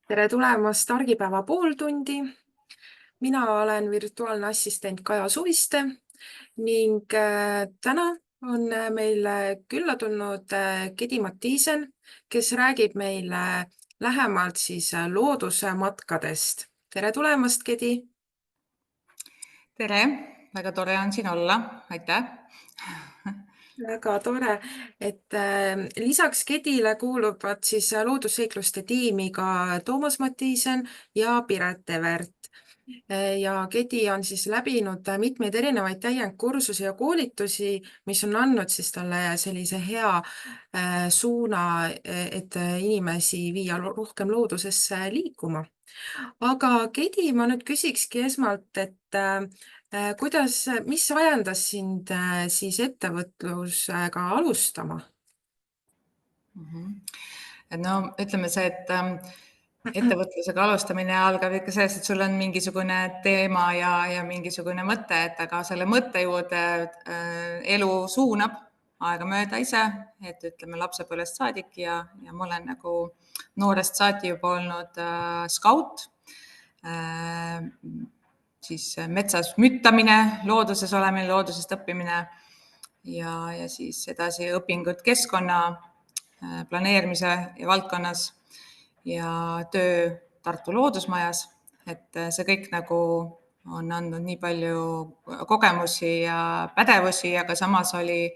Tere tulemast Argipäeva pooltundi. Mina olen virtuaalne assistent Kaja Suviste ning täna on meile külla tulnud Kedi Mattiisen, kes räägib meile lähemalt loodusmatkadest. Tere tulemast, Kedi! Tere, väga tore on siin olla, aitäh! Väga tore, et lisaks Kedile kuuluvad loodusseikluste tiimi ka Toomas Mattiisen ja Piret Evert. Ja Kedi on läbinud mitmeid erinevaid täiendkursusi ja koolitusi, mis on andnud talle sellise hea suuna, et inimesi viia rohkem loodusesse liikuma. Aga Kedi, ma nüüd küsikski esmalt, et mis ajendas sind ettevõtlusega alustama? No ütleme see, et ettevõtlusega alustamine algab ikka sellest, et sul on mingisugune teema ja mingisugune mõte, et aga selle mõtte juurde elu suunab aegamööda ise, et ütleme lapsepõlvest saadik ja ma olen nagu noorest saati juba olnud skaut, siis metsas müttamine, looduses olemine, loodusest õppimine ja siis edasi õpingud keskkonna planeerimise ja valdkonnas ja töö Tartu Loodusmajas, et see kõik nagu on andnud nii palju kogemusi ja pädevusi, aga samas oli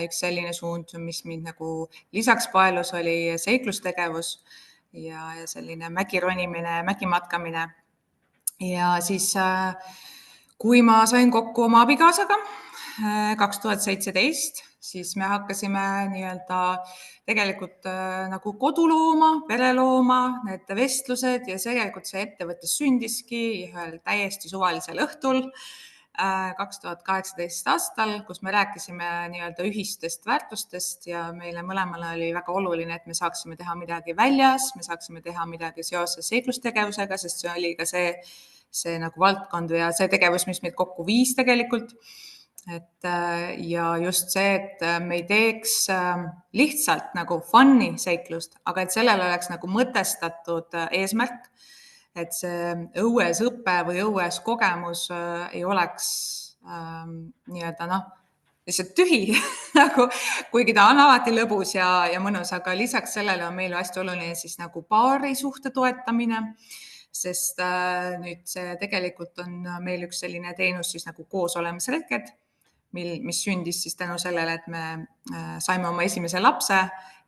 üks selline suund, mis mind nagu lisaks paelus, oli seiklustegevus ja selline mägironimine, mägimatkamine. Ja siis, kui ma sain kokku oma abikaasaga 2017, siis me hakkasime tegelikult nagu kodu looma, pere looma, need vestlused ja tegelikult see ettevõte sündiski ühel täiesti suvalisel õhtul 2018 aastal, kus me rääkisime ühistest väärtustest ja meile mõlemale oli väga oluline, et me saaksime teha midagi väljas, me saaksime teha midagi seoses seiklustegevusega, sest see oli ka see nagu valdkond ja see tegevus, mis meid kokku viis tegelikult. Ja just see, et me ei teeks lihtsalt nagu fun'i seiklust, aga et sellel oleks nagu mõtestatud eesmärk, et see õues õpe või õues kogemus ei oleks lihtsalt tühi, nagu, kuigi ta on alati lõbus ja mõnus, aga lisaks sellele on meil hästi oluline siis nagu paarisuhte toetamine, sest nüüd see tegelikult on meil üks selline teenus siis nagu koosolemisretked, mis sündis siis tänu sellele, et me saime oma esimese lapse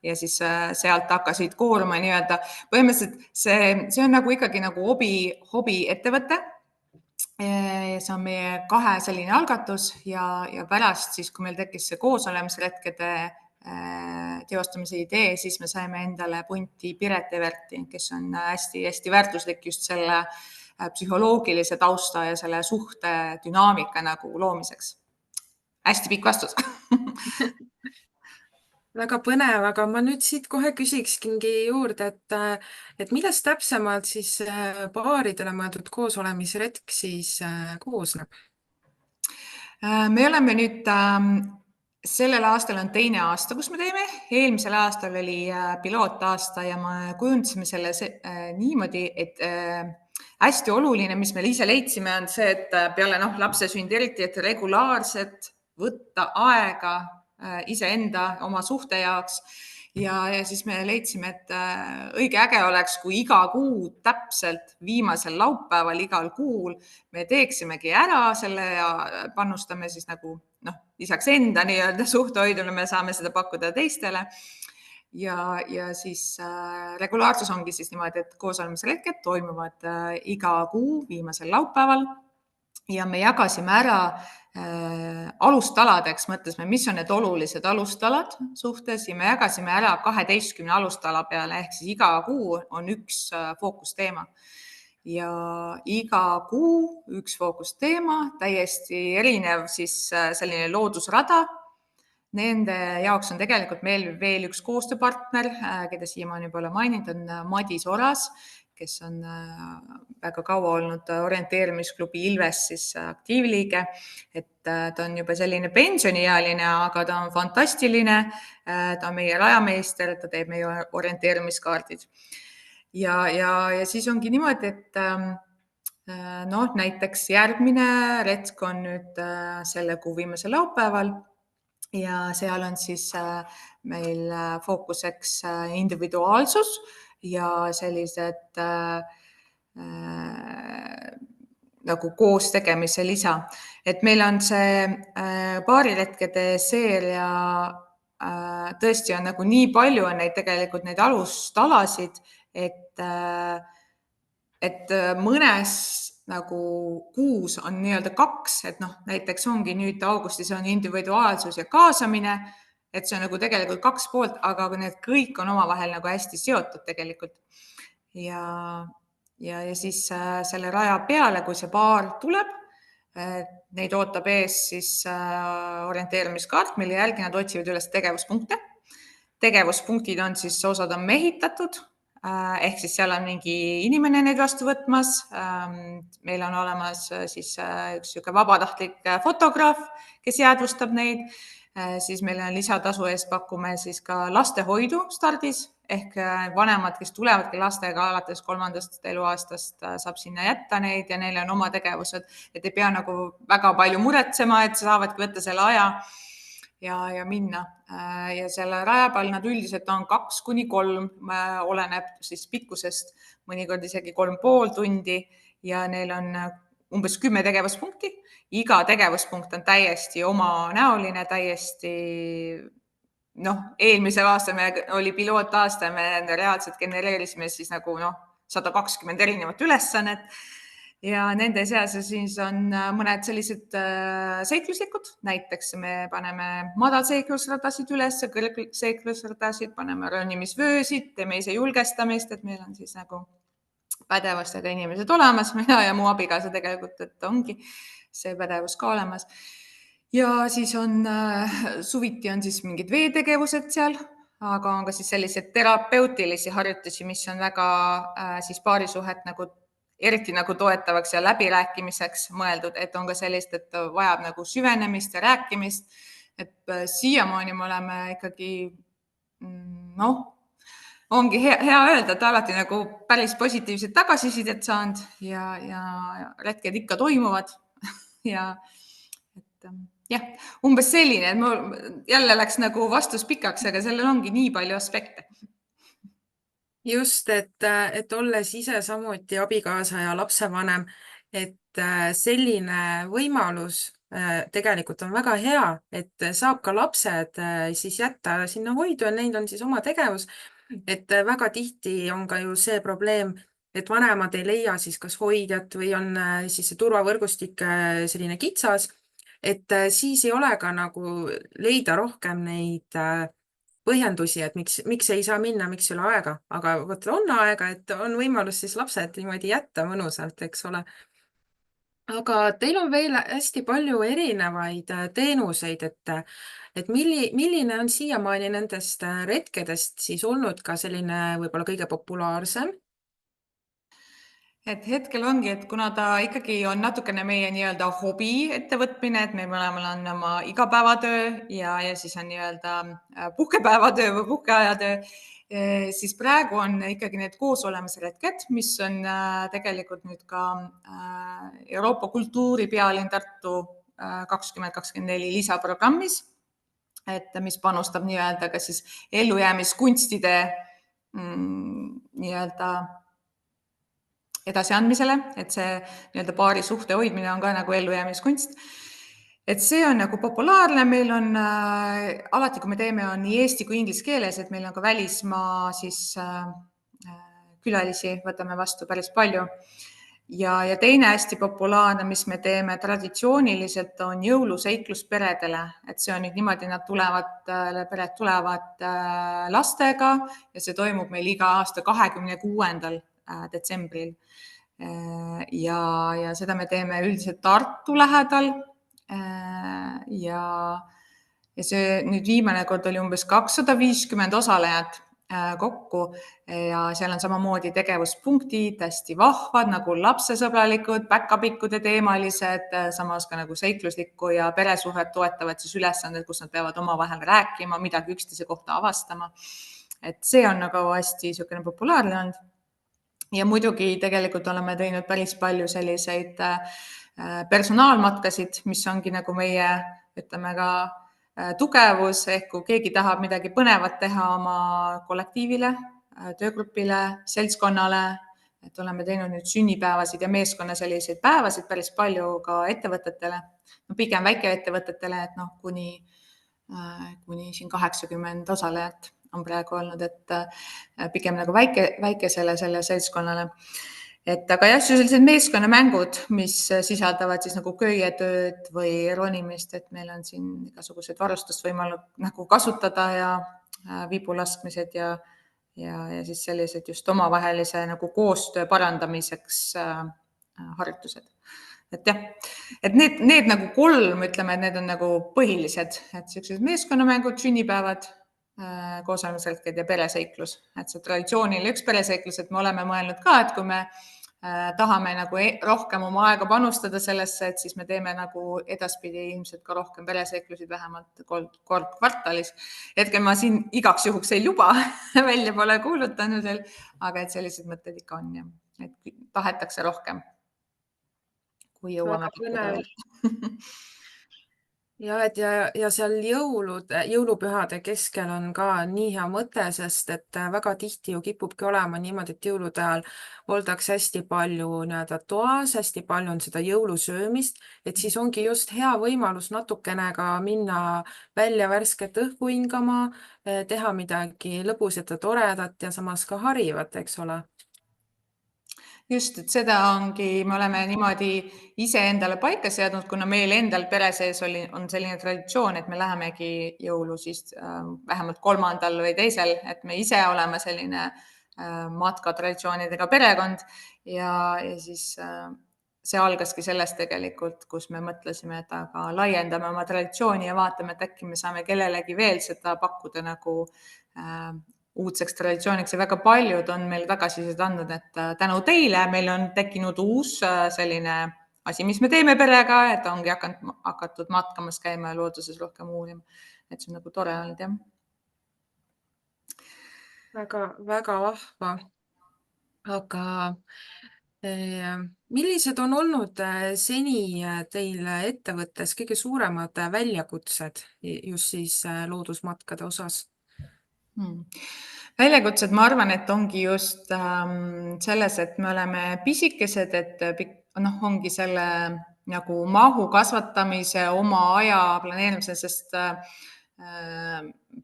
ja siis sealt hakkasid kooruma nii-öelda. Põhimõtteliselt see on nagu ikkagi nagu hobi ettevõte. See on meie kahe selline algatus ja pärast siis, kui meil tekkis see koosolemisretkede teostamise idee, siis me saime endale punti Piret Everti, kes on hästi väärtuslik just selle psühholoogilise tausta ja selle suhte dünaamika nagu loomiseks. Hästi pikk vastus. Väga põnev, aga ma nüüd siit kohe küsikski juurde, et millest täpsemalt siis paaridele mõeldud koosolemisretk siis koosneb? Me oleme nüüd, sellel aastal on teine aasta, kus me teeme. Eelmisel aastal oli pilootaasta ja me kujundasime selle niimoodi, et hästi oluline, mis me ise leidsime, on see, et peale lapse sündi eriti, et regulaarselt võtta aega iseenda oma suhte jaoks ja siis me leidsime, et õige äge oleks, kui iga kuu täpselt viimasel laupäeval igal kuul me teeksimegi ära selle ja panustame siis nagu lisaks enda nii-öelda suhtehoidule, me saame seda pakkuda teistele. Ja siis regulaarsus ongi siis niimoodi, et koosolemisretked toimuvad iga kuu viimasel laupäeval ja me jagasime ära alustaladeks, mõtlesime, mis on need olulised alustalad suhtes ja me jagasime ära 12 alustala peale, ehk siis iga kuu on üks fookusteema. Ja iga kuu üks fookusteema, täiesti erinev siis selline loodusrada. Nende jaoks on tegelikult meil veel üks koostööpartner, keda siiamaani pole maininud, on Madis Oras, kes on väga kaua olnud orienteerimisklubi Ilves siis aktiivliige, et ta on juba selline pensioniealine, aga ta on fantastiline, ta on meie rajameister, ta teeb meie orienteerimiskaardid. ja siis ongi niimoodi, et noh, näiteks järgmine retk on nüüd selle kuu viimasel laupäeval ja seal on siis meil fookuseks individuaalsus ja sellised nagu koos tegemise lisa. Et meil on see baariretkede seeria tõesti on nagu nii palju on neid tegelikult neid alustalasid, et mõnes nagu kuus on nii-öelda kaks, et noh, näiteks ongi nüüd augustis on individuaalsus ja kaasamine, et see on nagu tegelikult kaks poolt, aga need kõik on omavahel nagu hästi seotud tegelikult. Ja siis selle raja peale, kui see paar tuleb, neid ootab ees siis orienteerumiskaart, mille järgi nad otsivad üles tegevuspunkte. Tegevuspunktid on siis, osad on mehitatud, ehk siis seal on mingi inimene neid vastu võtmas. Meil on olemas siis üks niisugune vabatahtlik fotograaf, kes jäädvustab neid. Siis meil on lisatasu eest pakume siis ka lastehoidu stardis ehk vanemad, kes tulevadki lastega alates 3. eluaastast, saab sinna jätta neid ja neil on oma tegevused, et ei pea nagu väga palju muretsema, et saavadki võtta selle aja ja minna. Ja selle raja peal nad üldiselt on 2–3, oleneb siis pikkusest, mõnikord isegi 3,5 tundi ja neil on umbes 10 tegevuspunkti. Iga tegevuspunkt on täiesti omanäoline, täiesti eelmisel aastal oli pilootaasta, me reaalselt genereerisime siis nagu 120 erinevat ülesannet ja nende seas siis on mõned sellised seikluslikud, näiteks me paneme madalseiklusradasid üles, kõrgseiklusradasid, paneme ronimisvöösid, teeme ise julgestamist, et meil on siis nagu pädevustega inimesed olemas, mina ja mu abikaasa tegelikult, et ongi see pädevus ka olemas. Ja siis on suviti on siis mingid veetegevused seal, aga on ka siis sellised terapeutilisi harjutusi, mis on väga siis paarisuhet nagu eriti nagu toetavaks ja läbirääkimiseks mõeldud, et on ka sellist, et vajab nagu süvenemist ja rääkimist. Et siiamaani me oleme ikkagi, ongi hea öelda, et alati nagu päris positiivset tagasisidet saanud ja retked ikka toimuvad ja jah, umbes selline, et mul jälle läks nagu vastus pikaks, aga sellel ongi nii palju aspekte. Just, et olles ise samuti abikaasa ja lapsevanem, et selline võimalus tegelikult on väga hea, et saab ka lapsed siis jätta sinna hoidu ja neil on siis oma tegevus. Et väga tihti on ka ju see probleem, et vanemad ei leia siis kas hoidjat või on siis see turvavõrgustik selline kitsas, et siis ei ole ka nagu leida rohkem neid põhjendusi, et miks ei saa minna, miks ei ole aega, aga vot on aega, et on võimalus siis lapsed niimoodi jätta mõnusalt, eks ole. Aga teil on veel hästi palju erinevaid teenuseid, et milline on siiamaani nendest retkedest siis olnud ka selline võib-olla kõige populaarsem? Et hetkel ongi, et kuna ta ikkagi on natukene meie nii-öelda hobi ettevõtmine, et meil mõlemal on oma igapäevatöö ja siis on nii-öelda puhkepäevatöö või puhkeajatöö, siis praegu on ikkagi need koosolemise retked, mis on tegelikult nüüd ka Euroopa kultuuripealinn Tartu 2024 lisaprogrammis, et mis panustab nii-öelda ka siis ellujäämiskunstide nii-öelda edasiandmisele, et see nii-öelda paari suhte hoidmine on ka nagu ellujäämiskunst. Et see on nagu populaarne, meil on alati, kui me teeme, on nii eesti kui inglise keeles, et meil on ka välismaa siis külalisi, võtame vastu päris palju. Ja teine hästi populaarne, mis me teeme traditsiooniliselt, on jõuluseiklus peredele, et see on nüüd niimoodi, pered tulevad lastega ja see toimub meil iga aasta 26. detsembril. Ja seda me teeme üldiselt Tartu lähedal. Ja see nüüd viimane kord oli umbes 250 osalejat kokku ja seal on samamoodi tegevuspunktid, hästi vahvad, nagu lapsesõbralikud, päkapikud ja teemalised, samas ka nagu seikluslikku ja peresuhet toetavad siis ülesanded, kus nad peavad omavahel rääkima, midagi üksteise kohta avastama. Et see on nagu hästi niisugune populaarne olnud. ja muidugi tegelikult oleme teinud päris palju selliseid personaalmatkasid, mis ongi nagu meie, ütleme ka tugevus, ehk kui keegi tahab midagi põnevat teha oma kollektiivile, töögrupile, seltskonnale, et oleme teinud nüüd sünnipäevasid ja meeskonna selliseid päevasid päris palju ka ettevõtetele, no pigem väikeettevõtetele, et noh, kuni siin 80 osalejat on praegu olnud, et pigem nagu väikesele selle seltskonnale. Et aga jah, sellised meeskonnamängud, mis sisaldavad siis nagu köietööd või ronimist, et meil on siin igasugused varustust võimalik nagu kasutada ja vibulaskmised ja siis sellised just omavahelise nagu koostöö parandamiseks harjutused. Et jah, et need nagu 3, ütleme, et need on nagu põhilised, et sellised meeskonnamängud, sünnipäevad, koosolemishetked ja pereseiklus, et see traditsiooniline üks pereseiklus, et me oleme mõelnud ka, et kui me tahame nagu rohkem oma aega panustada sellesse, et siis me teeme nagu edaspidi ilmselt ka rohkem pereseiklusid vähemalt kord kvartalis. Hetkel ma siin igaks juhuks ei luba, välja pole kuulutanud veel, aga et sellised mõtted ikka on ja et tahetakse rohkem, kui jõuame pakkuda veel. Ja seal jõulupühade keskel on ka nii hea mõte, sest et väga tihti ju kipubki olema niimoodi, et jõulude ajal oldakse hästi palju nii-öelda toas, hästi palju on seda jõulusöömist, et siis ongi just hea võimalus natukene ka minna välja värsket õhku hingama, teha midagi lõbusat ja toredat ja samas ka harivat, eks ole. Just, et seda ongi, me oleme niimoodi iseendale paika seadnud, kuna meil endal pere sees on selline traditsioon, et me lähemegi jõulu siis vähemalt 3. või 2., et me ise oleme selline matkatraditsioonidega perekond ja siis see algaski sellest tegelikult, kus me mõtlesime, et aga laiendame oma traditsiooni ja vaatame, et äkki me saame kellelegi veel seda pakkuda nagu uudseks traditsiooniks ja väga paljud on meil tagasisidet andnud, et tänu teile meil on tekkinud uus selline asi, mis me teeme perega, et ongi hakatud matkamas käima ja looduses rohkem uurima. Et see on nagu tore olnud, jah. Väga vahva. Aga millised on olnud seni teil ettevõttes kõige suuremad väljakutsed just siis loodusmatkade osas? Väljakutsed, ma arvan, et ongi just selles, et me oleme pisikesed, et ongi selle nagu mahu kasvatamise, oma aja planeerimise, sest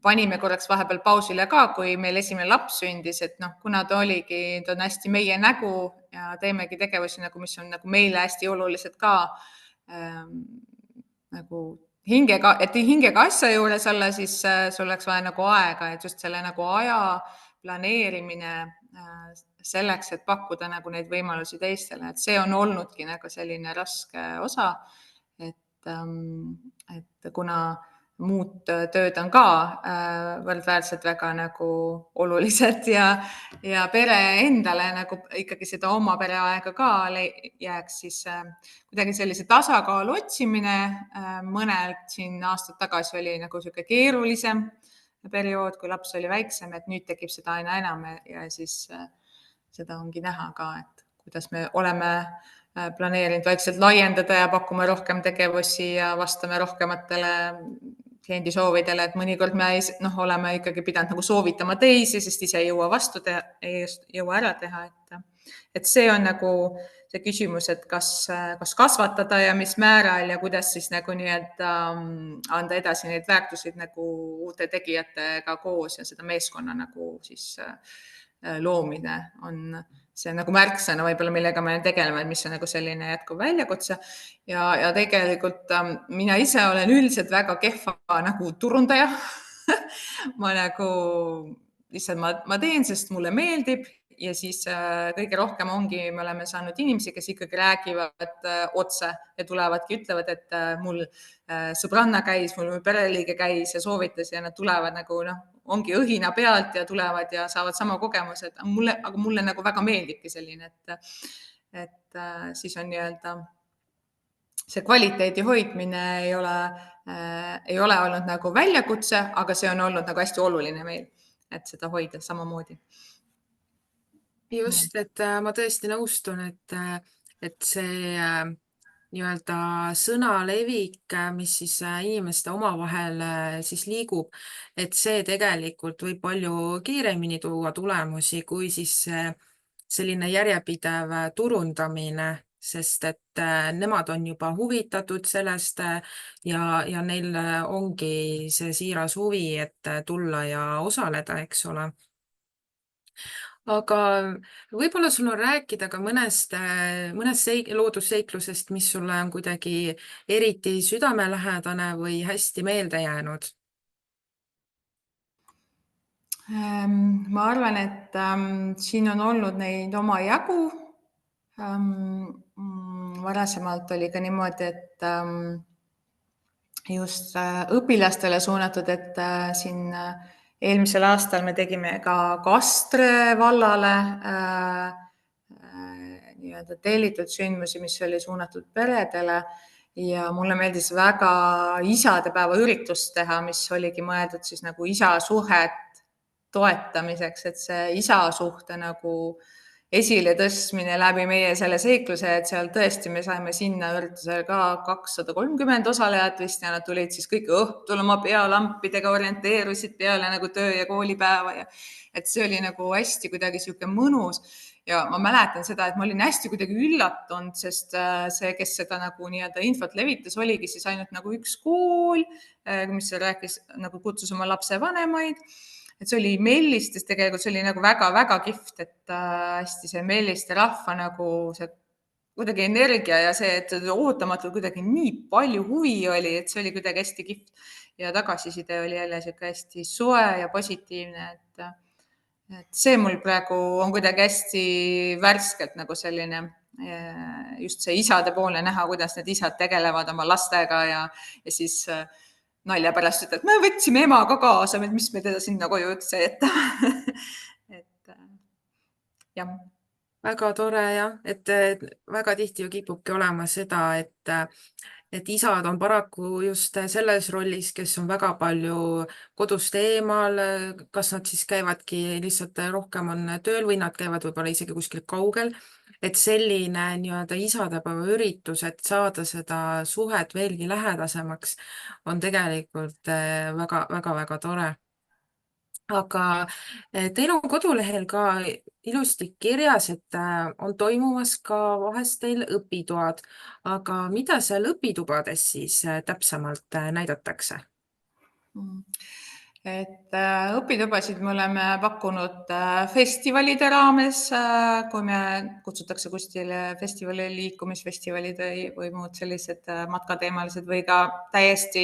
panime korraks vahepeal pausile ka, kui meil esimene laps sündis, et kuna ta on hästi meie nägu ja teemegi tegevusi, mis on nagu meile hästi olulised ka nagu et hingega asja juures olla, siis sul oleks vaja nagu aega, et just selle nagu aja planeerimine selleks, et pakkuda nagu neid võimalusi teistele, et see on olnudki nagu selline raske osa, et kuna muud tööd on ka võrdväärselt väga nagu olulised ja pere endale nagu ikkagi seda oma pereaega ka jääks, siis kuidagi sellise tasakaalu otsimine mõnelt siin aastad tagasi oli nagu sihuke keerulisem periood, kui laps oli väiksem, et nüüd tekib seda aina enam ja siis seda ongi näha ka, et kuidas me oleme planeerinud vaikselt laiendada ja pakume rohkem tegevusi ja vastame rohkematele kliendi soovidele, et mõnikord me oleme ikkagi pidanud nagu soovitama teisi, sest ise ei jõua ei jõua ära teha. Et see on nagu see küsimus, et kas kasvatada ja mis määral ja kuidas siis nagu nii-öelda anda edasi neid väärtusid nagu uute tegijatega koos ja seda meeskonna nagu siis loomine on see nagu märksõna võib-olla, millega me tegeleme, mis on nagu selline jätkuv väljakutse ja tegelikult mina ise olen üldiselt väga kehva nagu turundaja. Ma nagu lihtsalt ma teen, sest mulle meeldib ja siis kõige rohkem me oleme saanud inimesi, kes ikkagi räägivad otse ja tulevadki, ütlevad, et mul sõbranna käis, mul pereliige käis ja soovitas ja nad tulevad nagu ongi õhina pealt ja tulevad ja saavad sama kogemuse, aga mulle nagu väga meeldibki selline, et siis on nii-öelda see kvaliteedi hoidmine ei ole olnud nagu väljakutse, aga see on olnud nagu hästi oluline meil, et seda hoida samamoodi. just, et ma tõesti nõustun, et see nii-öelda sõnalevik, mis siis inimeste omavahel siis liigub, et see tegelikult võib palju kiiremini tuua tulemusi kui siis selline järjepidev turundamine, sest et nemad on juba huvitatud sellest ja neil ongi see siiras huvi, et tulla ja osaleda, eks ole. Aga võib-olla sul on rääkida ka mõnest loodusseiklusest, mis sulle on kuidagi eriti südamelähedane või hästi meelde jäänud? Ma arvan, et siin on olnud neid omajagu. Varasemalt oli ka niimoodi, et just õpilastele suunatud, et siin eelmisel aastal me tegime ka Kastre vallale nii-öelda tellitud sündmusi, mis oli suunatud peredele ja mulle meeldis väga isadepäeva üritust teha, mis oligi mõeldud siis nagu isasuhet toetamiseks, et see isasuhte nagu esile tõstmine läbi meie selle seikluse, et seal tõesti me saime sinna üritusel ka 230 osalejat vist ja nad tulid siis kõik õhtul oma pealampidega, orienteerusid peale nagu töö ja koolipäeva ja et see oli nagu hästi kuidagi sihuke mõnus ja ma mäletan seda, et ma olin hästi kuidagi üllatunud, sest see, kes seda nagu nii-öelda infot levitas, oligi siis ainult nagu üks kool, mis rääkis nagu kutsus oma lapse vanemaid. Et see oli Mellistes tegelikult, see oli nagu väga-väga kihvt, et hästi see Melliste rahva nagu see kuidagi energia ja see, et ootamatult kuidagi nii palju huvi oli, et see oli kuidagi hästi kihvt ja tagasiside oli jälle sihuke hästi soe ja positiivne, et see mul praegu on kuidagi hästi värskelt nagu selline just see isadepoolne näha, kuidas need isad tegelevad oma lastega ja siis nalja pärast ütled, et me võtsime ema ka kaasa, mis me teda sinna koju üldse jätame. et jah. Väga tore jah, et väga tihti ju kipubki olema seda, et isad on paraku just selles rollis, kes on väga palju kodust eemal, kas nad siis käivadki lihtsalt rohkem on tööl või nad käivad võib-olla isegi kuskil kaugel. Et selline nii-öelda isadepäeva üritus, et saada seda suhet veelgi lähedasemaks, on tegelikult väga-väga tore. Aga teil on kodulehel ka ilusti kirjas, et on toimumas ka vahest teil õpitoad, aga mida seal õpitubades siis täpsemalt näidatakse? Et õpitubasid me oleme pakkunud festivalide raames, kui me kutsutakse kuskile festivali, liikumisfestivalid või muud sellised matkateemalised või ka täiesti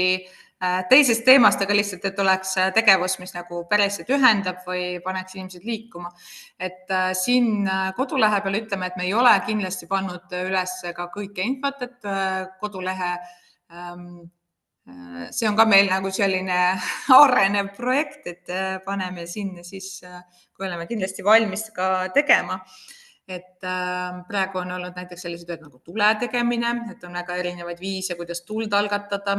teisest teemast, aga lihtsalt, et oleks tegevus, mis nagu päriselt ühendab või paneks inimesed liikuma. Et siin kodulehe peal ütleme, et me ei ole kindlasti pannud üles ka kõike infot, et kodulehe see on ka meil nagu selline arenev projekt, et paneme sinna siis, kui oleme kindlasti valmis ka tegema. Et praegu on olnud näiteks sellised tööd nagu tule tegemine, et on väga erinevaid viise, kuidas tuld algatada,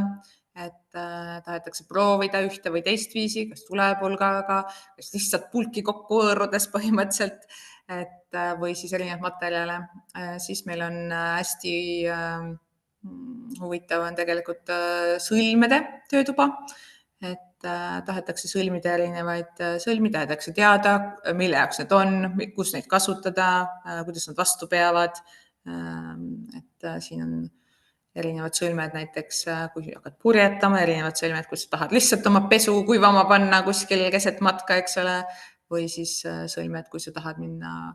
et tahetakse proovida ühte või teist viisi, kas tulepulgaga, kas lihtsalt pulki kokku hõõrudes põhimõtteliselt, et või siis erinevaid materjale. Siis meil on hästi huvitav on tegelikult sõlmede töötuba, et tahetakse sõlmida erinevaid sõlmi, tahetakse teada, mille jaoks need on, kus neid kasutada, kuidas nad vastu peavad. Et siin on erinevad sõlmed, näiteks kui hakkad purjetama, erinevad sõlmed, kui sa tahad lihtsalt oma pesu kuivama panna kuskil keset matka, eks ole, või siis sõlmed, kui sa tahad minna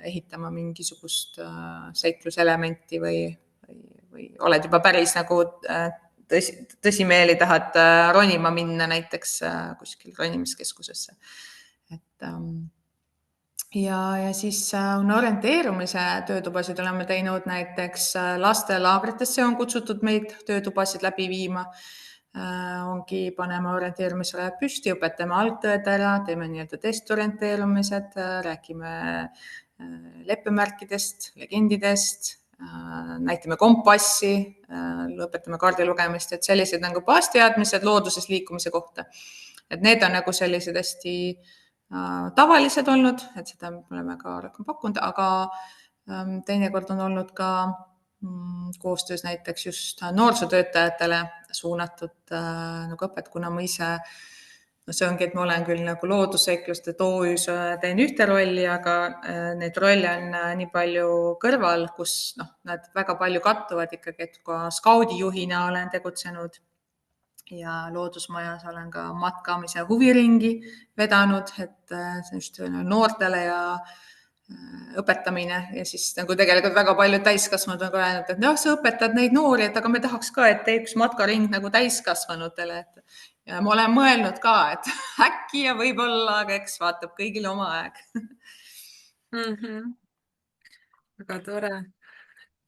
ehitama mingisugust seikluselementi või oled juba päris nagu tõsimeeli tahad ronima minna näiteks kuskil ronimiskeskusesse. Et, ja siis on orienteerumise töötubasid oleme teinud näiteks lastelaagritesse on kutsutud meid töötubasid läbi viima. Ongi paneme orienteerumisele püsti, õpetame algtõed ära, teeme nii-öelda testorienteerumised, räägime leppemärkidest, legendidest, näitame kompassi, lõpetame kaardi lugemist, et sellised nagu baasteadmised looduses liikumise kohta. Et need on nagu sellised hästi tavalised olnud, et seda me oleme ka rohkem pakkunud, aga teinekord on olnud ka koostöös näiteks just noorsootöötajatele suunatud nagu õpet, kuna ma ise, no see ongi, et ma olen küll nagu loodusseikluste TOÜs teen ühte rolli, aga neid rolle on nii palju kõrval, kus nad väga palju kattuvad ikkagi, et ka skaudijuhina olen tegutsenud ja loodusmajas olen ka matkamise huviringi vedanud, et see just noortele ja õpetamine ja siis nagu tegelikult väga paljud täiskasvanud on ka öelnud, et sa õpetad neid noori, et aga me tahaks ka, et teeks matkaring nagu täiskasvanutele. Ja ma olen mõelnud ka, et äkki ja võib-olla, aga eks vaatab kõigil oma aeg. Väga tore.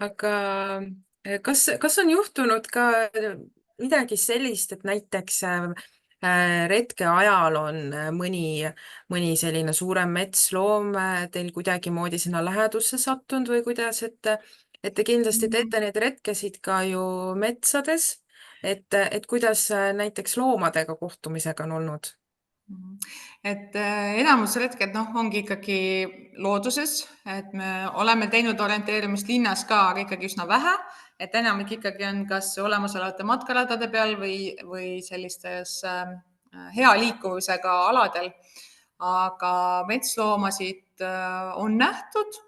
Aga kas on juhtunud ka midagi sellist, et näiteks retke ajal on mõni selline suurem metsloom teil kuidagimoodi sinna lähedusse sattunud või kuidas, et te kindlasti teete neid retkesid ka ju metsades, et kuidas näiteks loomadega kohtumisega on olnud? Et enamus retked ongi ikkagi looduses, et me oleme teinud orienteerimist linnas ka, aga ikkagi üsna vähe, et enamik ikkagi on kas olemasolevate matkaradade peal või sellistes hea liikuvusega aladel. Aga metsloomasid on nähtud,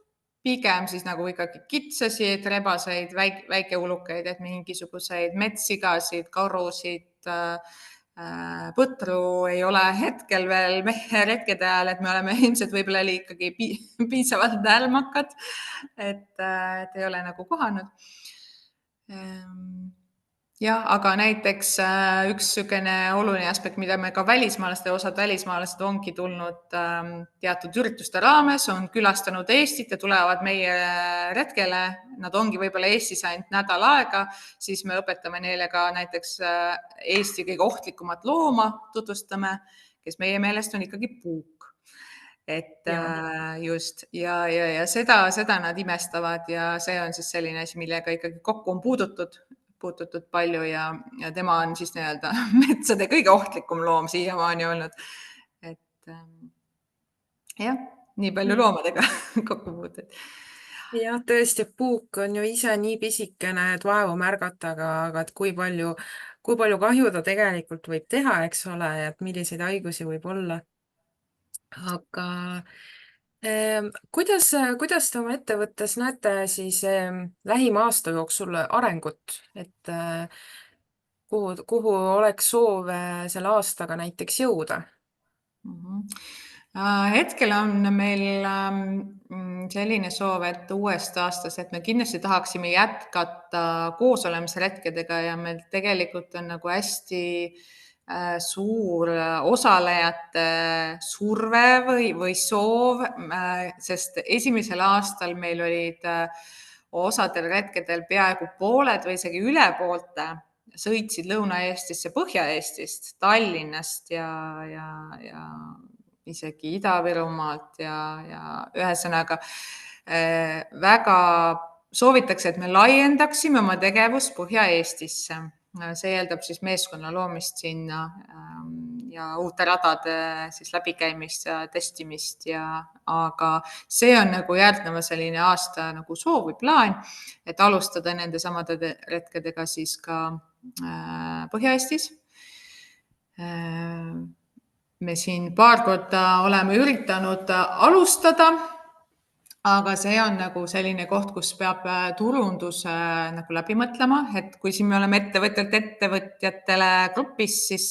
pigem siis nagu ikkagi kitsasid, rebaseid, väikeulukeid, et mingisuguseid metssigasid, karusid, põtru ei ole hetkel veel meie retkede ajal, et me oleme ilmselt võib-olla ikkagi piisavalt nälmakad, et ei ole nagu kohanud. Jah, aga näiteks üks niisugune oluline aspekt, mida me ka osad välismaalased ongi tulnud teatud ürituste raames, on külastanud Eestit ja tulevad meie retkele. Nad ongi võib-olla Eestis ainult nädal aega, siis me õpetame neile ka näiteks Eesti kõige ohtlikumat looma tutvustame, kes meie meelest on ikkagi puuk. Et just ja seda nad imestavad ja see on siis selline asi, millega ikkagi kokku on puututud palju ja tema on siis nii-öelda metsade kõige ohtlikum loom siiamaani olnud. Et jah, nii palju loomadega kokku puutud. Jah, tõesti, puuk on ju ise nii pisikene, et vaevu märgata, aga et kui palju kahju ta tegelikult võib teha, eks ole, et milliseid haigusi võib olla. Aga kuidas te oma ettevõttes näete siis lähima aasta jooksul arengut, et kuhu oleks soov selle aastaga näiteks jõuda? Hetkel on meil selline soov, et uuest aastast, et me kindlasti tahaksime jätkata koosolemise retkedega ja meil tegelikult on nagu hästi suur osalejate surve või soov, sest esimesel aastal meil olid osadel retkedel peaaegu pooled või isegi üle poolte sõitsid Lõuna-Eestisse Põhja-Eestist, Tallinnast ja isegi Ida-Virumaalt ja ühesõnaga väga soovitakse, et me laiendaksime oma tegevust Põhja-Eestisse. See eeldab siis meeskonna loomist sinna ja uute radade siis läbikäimist ja testimist aga see on nagu järgneva selline aasta nagu soov või plaan, et alustada nende samade retkedega siis ka Põhja-Eestis. Me siin paar korda oleme üritanud alustada, aga see on nagu selline koht, kus peab turunduse nagu läbi mõtlema, et kui siin me oleme ettevõtjatele grupis, siis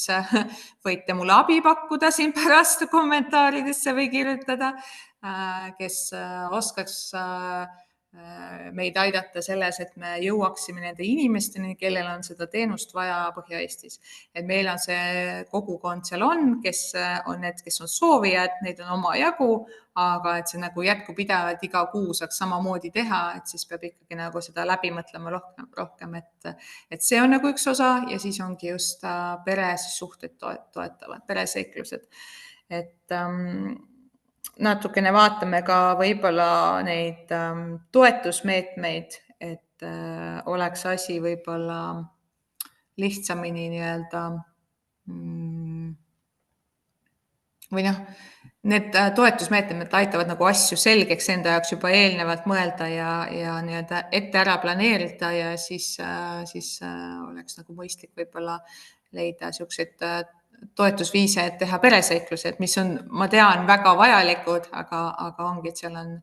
võite mulle abi pakkuda siin pärast kommentaaridesse või kirjutada, kes oskaks meid aidata selles, et me jõuaksime nende inimesteni, kellel on seda teenust vaja Põhja-Eestis. Et meil on see kogukond seal kes on need, kes on soovijad, neid on omajagu, aga et see nagu jätkupidevalt iga kuu saaks samamoodi teha, et siis peab ikkagi nagu seda läbi mõtlema rohkem, et see on nagu üks osa ja siis ongi just peresuhted toetavad, pereseiklused. Et natukene vaatame ka võib-olla neid toetusmeetmeid, et oleks asi võib-olla lihtsamini nii-öelda või need toetusmeetmed aitavad nagu asju selgeks enda jaoks juba eelnevalt mõelda ja nii-öelda ette ära planeerida ja siis oleks nagu mõistlik võib-olla leida siukseid toetusviise, et teha pereseiklused, mis on, ma tean, väga vajalikud, aga ongi, et seal on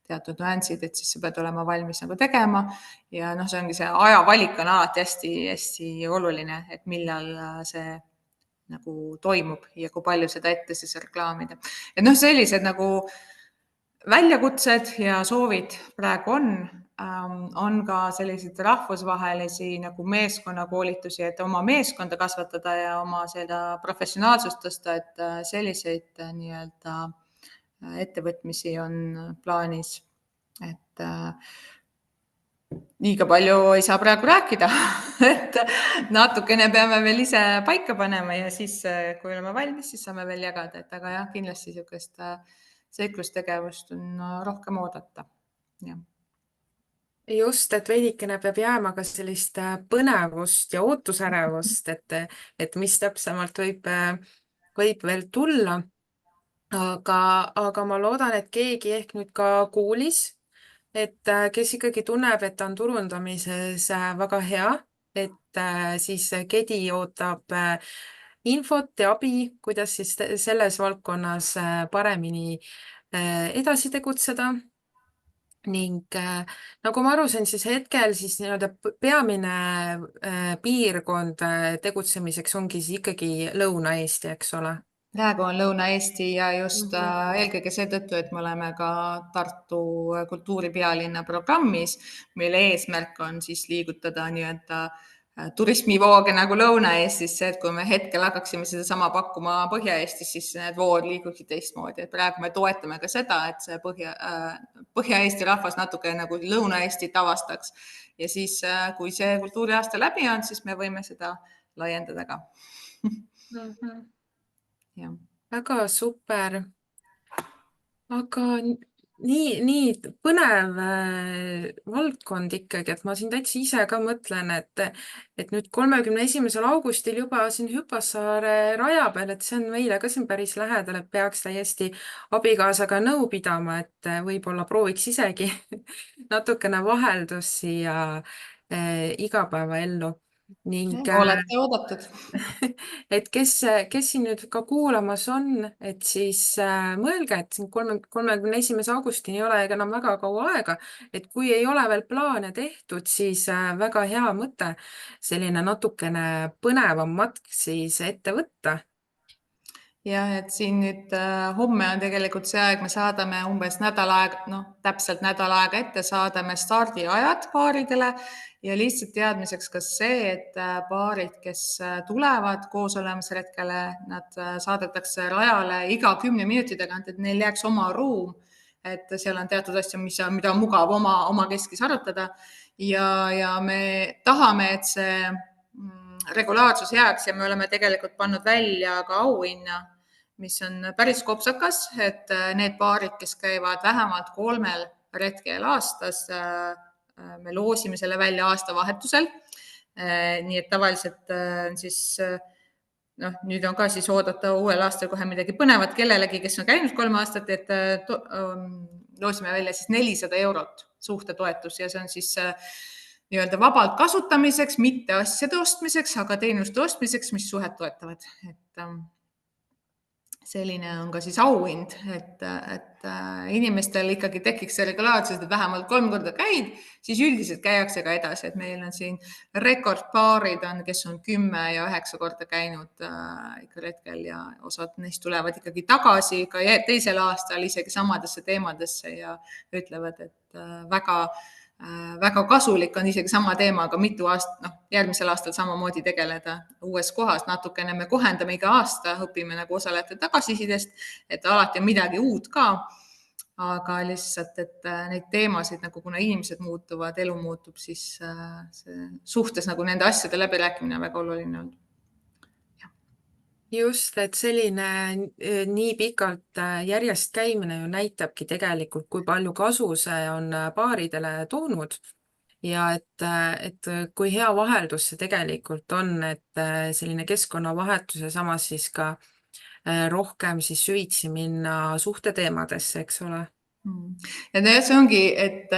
teatud nüansid, et siis sa pead olema valmis nagu tegema ja noh, see ongi see ajavalik on alati hästi-hästi oluline, et millal see nagu toimub ja kui palju seda ette siis reklaamida. Et noh, sellised nagu väljakutsed ja soovid praegu on ka selliseid rahvusvahelisi nagu meeskonnakoolitusi, et oma meeskonda kasvatada ja oma seda professionaalsust tõsta, et selliseid nii-öelda ettevõtmisi on plaanis, et liiga palju ei saa praegu rääkida, et natukene peame veel ise paika panema ja siis, kui oleme valmis, siis saame veel jagada, et aga jah, kindlasti niisugust seiklustegevust on rohkem oodata. Ja. Just, et veidikene peab jääma ka sellist põnevust ja ootusärevust, et mis täpsemalt võib veel tulla. Aga ma loodan, et keegi ehk nüüd ka kuulis, et kes ikkagi tunneb, et ta on turundamises väga hea, et siis Kedi ootab infot ja abi, kuidas siis selles valdkonnas paremini edasi tegutseda. Ning nagu ma aru sain, siis hetkel siis nii-öelda peamine piirkond tegutsemiseks ongi siis ikkagi Lõuna-Eesti, eks ole? Praegu on Lõuna-Eesti ja just eelkõige seetõttu, et me oleme ka Tartu kultuuripealinna programmis, mille eesmärk on siis liigutada nii-öelda turismivooge nagu Lõuna-Eestisse, et kui me hetkel hakkaksime sedasama pakkuma Põhja-Eestis, siis need vood liiguksid teistmoodi. Et praegu me toetame ka seda, et see Põhja-Eesti rahvas natuke nagu Lõuna-Eestit avastaks. Ja siis, kui see kultuuriaasta läbi on, siis me võime seda laiendada ka. Ja. Väga super. Aga nii põnev valdkond ikkagi, et ma siin täitsa ise ka mõtlen, et nüüd 31. augustil juba siin Hüpassaare raja peal, et see on meile ka siin päris lähedal, et peaks täiesti abikaasaga nõu pidama, et võib-olla prooviks isegi natukene vaheldust siia igapäevaellu. Ning olete oodatud. et kes siin nüüd ka kuulamas on, et siis mõelge, et 31. augustini ei ole enam väga kaua aega, et kui ei ole veel plaane tehtud, siis väga hea mõte selline natukene põnevam matk siis ette võtta. Jah, et siin nüüd homme on tegelikult see aeg, me saadame umbes nädal aega, täpselt nädal aega ette saadame stardiajad paaridele ja lihtsalt teadmiseks ka see, et paarid, kes tulevad koosolemisretkele, nad saadetakse rajale iga 10 minuti tagant, et neil jääks oma ruum, et seal on teatud asju, mida on mugav oma keskis arutada ja me tahame, et see regulaarsus jääks ja me oleme tegelikult pannud välja ka auhinna, mis on päris kopsakas, et need paarid, kes käivad vähemalt 3 retkel aastas, me loosime selle välja aastavahetusel. Nii et tavaliselt siis nüüd on ka siis oodata uuel aastal kohe midagi põnevat kellelegi, kes on käinud 3 aastat, et loosime välja siis 400 eurot suhtetoetus ja see on siis nii-öelda vabalt kasutamiseks, mitte asjade ostmiseks, aga teenuste ostmiseks, mis suhet toetavad. Et selline on ka siis auhind, et inimestel ikkagi tekiks see regulaarsus, et vähemalt 3 korda käid, siis üldiselt käiakse ka edasi, et meil on siin rekordpaarid on, kes on 10 ja 9 korda käinud ikka retkel ja osad neist tulevad ikkagi tagasi ka teisel aastal isegi samadesse teemadesse ja ütlevad, et väga kasulik on isegi sama teemaga mitu aastat, järgmisel aastal samamoodi tegeleda uues kohas. Natukene me kohendame iga aasta, õpime nagu osalejate tagasisidest, et alati on midagi uut ka, aga lihtsalt, et neid teemasid nagu kuna inimesed muutuvad, elu muutub, siis suhtes nagu nende asjade läbirääkimine on väga oluline olnud. Just, et selline nii pikalt järjest käimine ju näitabki tegelikult, kui palju kasu see on paaridele toonud ja et kui hea vaheldus see tegelikult on, et selline keskkonnavahetus ja samas siis ka rohkem siis süvitsi minna suhteteemadesse, eks ole. Ja see ongi, et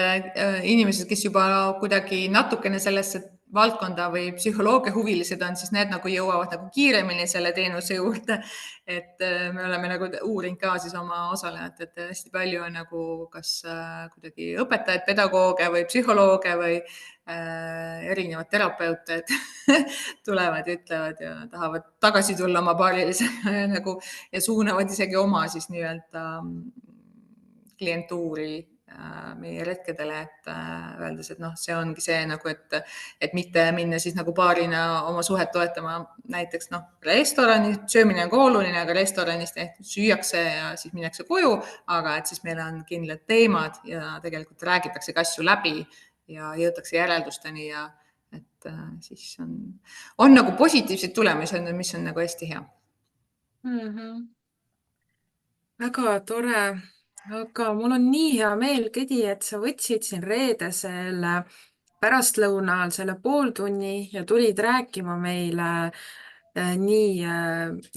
inimesed, kes juba kuidagi natukene sellesse valdkonda või psühholoogia huvilised on, siis need nagu jõuavad nagu kiiremini selle teenuse juurde. Et me oleme nagu uurinud ka siis oma osalejad, et hästi palju on nagu kas kuidagi õpetajaid, pedagooge või psühholooge või erinevad terapeute, et tulevad ja ütlevad ja tahavad tagasi tulla oma paarilisega ja nagu ja suunavad isegi oma siis nii-öelda klientuuri meie retkedele, et öeldes, et noh, see ongi see nagu, et mitte minna siis nagu paarina oma suhet toetama näiteks noh, restorani, söömine on ka oluline, aga restoranis süüakse ja siis minnakse koju, aga et siis meil on kindlad teemad ja tegelikult räägitakse asju läbi ja jõutakse järeldusteni ja et siis on nagu positiivseid tulemusi, mis on nagu hästi hea. Väga tore, aga mul on nii hea meel, Kedi, et sa võtsid siin reedesel pärastlõunal selle pooltunni ja tulid rääkima meile nii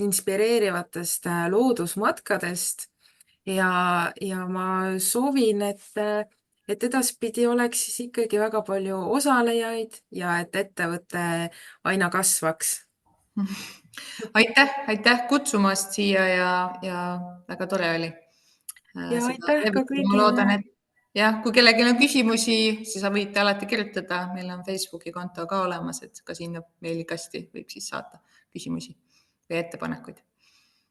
inspireerivatest loodusmatkadest ja ma soovin, et edaspidi oleks siis ikkagi väga palju osalejaid ja et ettevõte aina kasvaks. Aitäh kutsumast siia ja väga tore oli Ja seda aitäh ka levitada. Ma kõigile. loodan, et jah, kui kellelgi on küsimusi, siis võite alati kirjutada. Meil on Facebooki konto ka olemas, et ka sinna meilikasti võib siis saata küsimusi või ettepanekuid.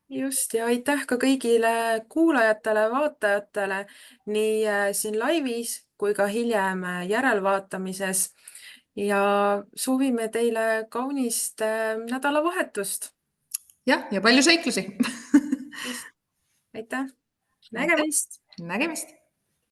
Just ja aitäh ka kõigile kuulajatele, vaatajatele nii siin laivis kui ka hiljem järelvaatamises ja soovime teile kaunist nädalavahetust. Jah, ja palju seiklusi. Just, aitäh, Aitäh, nägemist! nägemist!